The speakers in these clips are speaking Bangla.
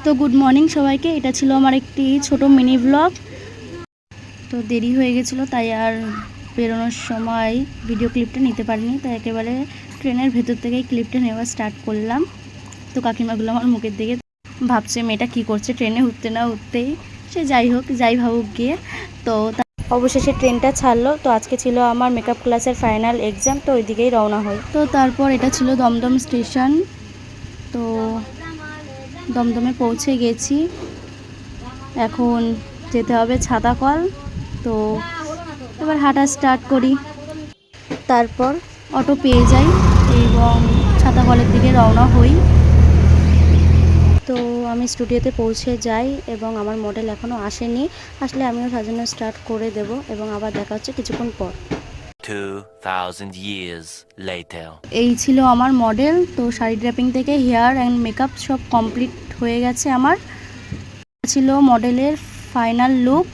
তো গুড মর্নিং সবাইকে। এটা ছিল আমার একটি ছোট মিনি ব্লগ। তো দেরি হয়ে গেছিলো তাই আর বেরোনোর সময় ভিডিও ক্লিপটা নিতে পারিনি, তাই একেবারে ট্রেনের ভেতর থেকেই ক্লিপটা নেওয়া স্টার্ট করলাম। তো কাকিমাগুলো আমার মুখের দিকে ভাবছে মেয়েটা কী করছে ট্রেনে উঠতে না উঠতেই। সে যাই হোক, যাই ভাবুক গিয়ে। তো অবশেষে ট্রেনটা ছাড়লো। তো আজকে ছিল আমার মেকআপ ক্লাসের ফাইনাল এক্সাম, তো ওই দিকেই রওনা হই। তো তারপর এটা ছিল দমদম স্টেশন। তো দমদমে পৌঁছে গেছি, এখন যেতে হবে ছাতাকল। তো এবার হাঁটা স্টার্ট করি, তারপর অটো পেয়ে যাই এবং ছাতাকলের দিকে রওনা হই। তো আমি স্টুডিওতে পৌঁছে যাই এবং আমার মডেল এখনও আসেনি, আসলে আমিও সাজানো স্টার্ট করে দেব এবং আবার দেখা হচ্ছে কিছুক্ষণ পর। 2000 years later. এই ছিল আমার মডেল। তো শাড়ি ড্র্যাপিং থেকে হেয়ার অ্যান্ড মেকআপ সব কমপ্লিট হয়ে গেছে আমার। ছিল মডেলের ফাইনাল লুক।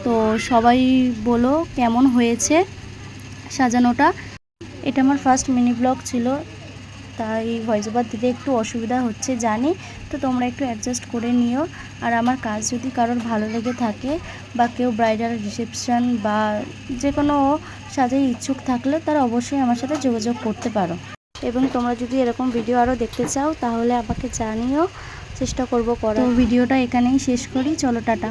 তো সবাই বলো কেমন হয়েছে সাজানোটা। এটা আমার ফার্স্ট মিনি ব্লগ ছিল, তাই ভয়েস ওভার দিতে একটু অসুবিধা হচ্ছে জানি। তো তোমরা একটু অ্যাডজাস্ট করে নিও। আর আমার কাজ যদি কারোর ভালো লেগে থাকে বা কেউ ব্রাইডাল রিসেপশন বা যে কোনো সাজে ইচ্ছুক থাকলে তারা অবশ্যই আমার সাথে যোগাযোগ করতে পারো। এবং তোমরা যদি এরকম ভিডিও আরও দেখতে চাও তাহলে আমাকে জানিও, চেষ্টা করব করার। তো ভিডিওটা এখানেই শেষ করি, চলো টাটা।